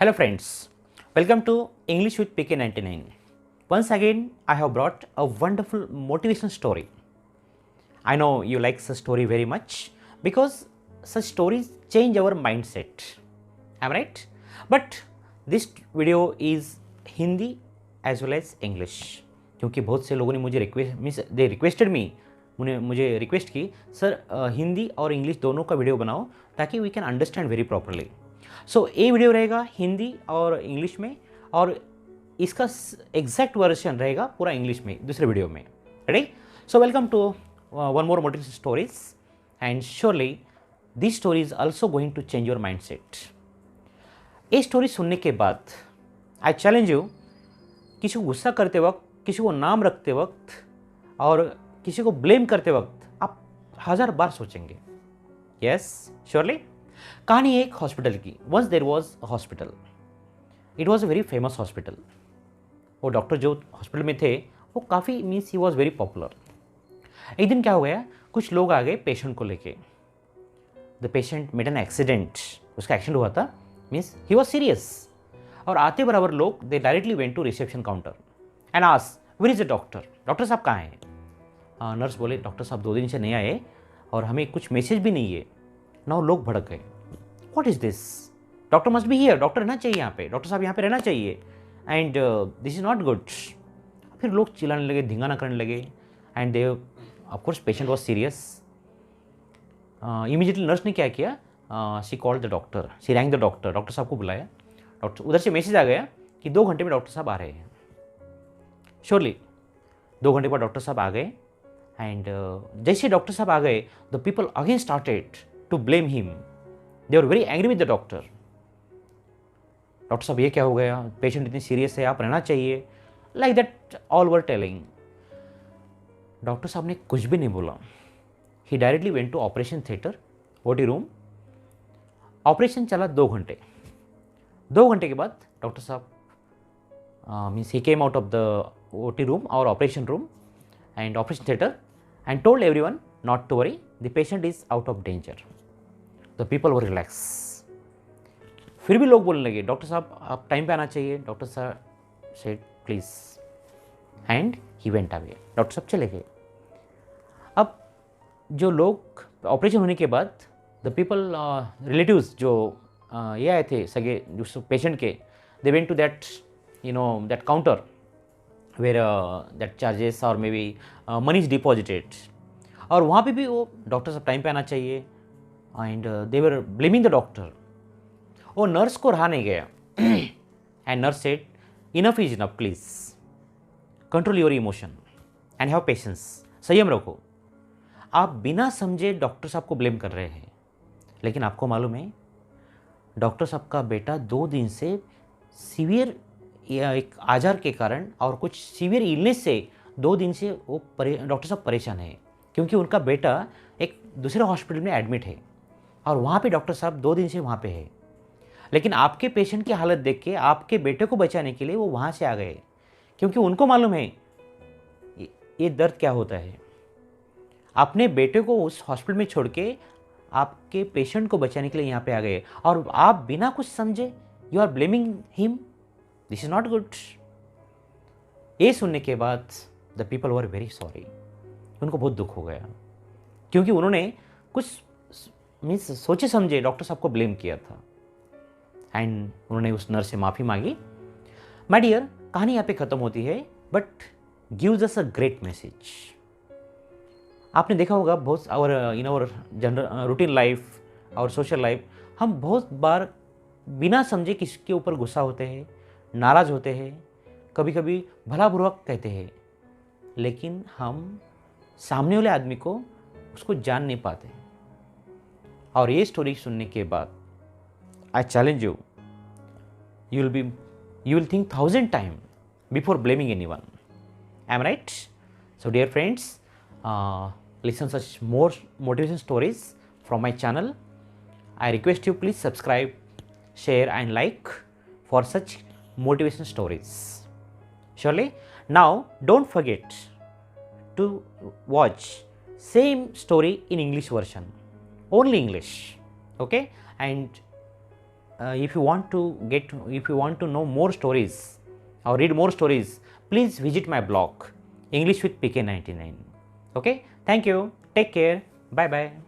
Hello friends, welcome to English with PK99. Once again, I have brought a wonderful motivation story. I know you like such story very much because such stories change our mindset. Am I right? But this video is Hindi as well as English. क्योंकि बहुत से लोगों ने मुझे requested मी मुझे request की sir Hindi और English दोनों का वीडियो बनाओ ताकि we can understand very properly. So ये वीडियो रहेगा हिंदी और इंग्लिश में और इसका एग्जैक्ट वर्जन रहेगा पूरा इंग्लिश में दूसरे वीडियो में. Ready? So welcome to one more motivation stories and surely this story is also going to change your mind set. ये स्टोरी सुनने के बाद आई चैलेंज यू, किसी को गुस्सा करते वक्त, किसी को नाम रखते वक्त और किसी को ब्लेम करते वक्त आप 1000 बार सोचेंगे. Yes, surely. कहानी एक हॉस्पिटल की. Once there was a hospital. It was a very famous hospital. वो डॉक्टर जो हॉस्पिटल में थे वो काफ़ी means he was very popular. एक दिन क्या हो गया, कुछ लोग आ गए पेशेंट को लेके. The patient made an accident. उसका एक्सीडेंट हुआ था, मीन्स ही वॉज सीरियस. और आते बराबर लोग they directly went to reception counter and asked where is the doctor. Doctor साहब कहाँ हैं? नर्स बोले डॉक्टर साहब 2 दिन से नहीं आए और हमें कुछ मैसेज भी नहीं है. नाउ लोग भड़क गए. What is this? Doctor must be here. Doctor रहना चाहिए यहाँ पे. डॉक्टर साहब यहाँ पे रहना चाहिए and this is not good. फिर लोग चिल्लाने लगे, धिंगाना करने लगे and they of course patient was serious. Immediately nurse ने क्या किया, she called the doctor. She wrong the doctor. Doctor साहब को बुलाया. डॉक्टर उधर से मैसेज आ गया कि 2 घंटे में डॉक्टर साहब आ रहे हैं. श्योरली 2 घंटे बाद डॉक्टर साहब आ गए एंड जैसे डॉक्टर साहब आ गए the people again started to blame him. They are very angry with the doctor. Doctor साहब ये क्या हो गया, पेशेंट इतनी सीरियस है, आप रहना चाहिए. Like that all were telling. Doctor साहब ने कुछ भी नहीं बोला. He directly went to operation theatre, OT room. Operation चला 2 घंटे. 2 घंटे के बाद डॉक्टर साहब means he came out of the OT room और operation room and operation theatre and told everyone not to worry, the patient is out of danger. The people were relax. फिर भी लोग बोलने लगे डॉक्टर साहब आप time पे आना चाहिए. डॉक्टर साहब said please and he went away. Doctor साहब चले गए. अब जो लोग ऑपरेशन होने के बाद द पीपल रिलेटिव्स जो ये आए थे सगे जो पेशेंट के, they went to that that counter where that charges और maybe money is deposited. और वहाँ पे भी वो डॉक्टर साहब टाइम पे आना चाहिए and they were blaming the doctor. वो नर्स को रहा नहीं गया and nurse said enough is enough, please control your emotion and have patience. संयम रखो. आप बिना समझे डॉक्टर साहब को ब्लेम कर रहे हैं, लेकिन आपको मालूम है डॉक्टर साहब का बेटा 2 दिन से सीवियर एक आजार के कारण और कुछ सीवियर इलनेस से 2 दिन से वो डॉक्टर साहब परेशान है क्योंकि उनका बेटा एक दूसरे हॉस्पिटल में एडमिट है और वहाँ पे डॉक्टर साहब 2 दिन से वहाँ पे है. लेकिन आपके पेशेंट की हालत देख के आपके बेटे को बचाने के लिए वो वहाँ से आ गए क्योंकि उनको मालूम है ये दर्द क्या होता है. अपने बेटे को उस हॉस्पिटल में छोड़ के आपके पेशेंट को बचाने के लिए यहाँ पे आ गए और आप बिना कुछ समझे you are blaming him. This is not good. ये सुनने के बाद the people were very sorry. उनको बहुत दुख हो गया क्योंकि उन्होंने कुछ मीन्स सोचे समझे डॉक्टर साहब को ब्लेम किया था एंड उन्होंने उस नर्स से माफ़ी मांगी. माय डियर, कहानी यहाँ पे ख़त्म होती है but gives us a great message. आपने देखा होगा बहुत in our general routine life और सोशल लाइफ हम बहुत बार बिना समझे किसके ऊपर गुस्सा होते हैं, नाराज़ होते हैं, कभी कभी भला बुरा कहते हैं, लेकिन हम सामने वाले आदमी को उसको जान नहीं पाते. और ये स्टोरी सुनने के बाद I challenge you, you will think 1000 time before blaming anyone. I am right? So dear friends, listen such more motivation stories from my channel. I request you please subscribe, share and like for such motivation stories. Surely. Now don't forget to watch same story in English version, only English. Okay? And if you want to know more stories or read more stories, please visit my blog English with PK99. Okay, thank you, take care, bye bye.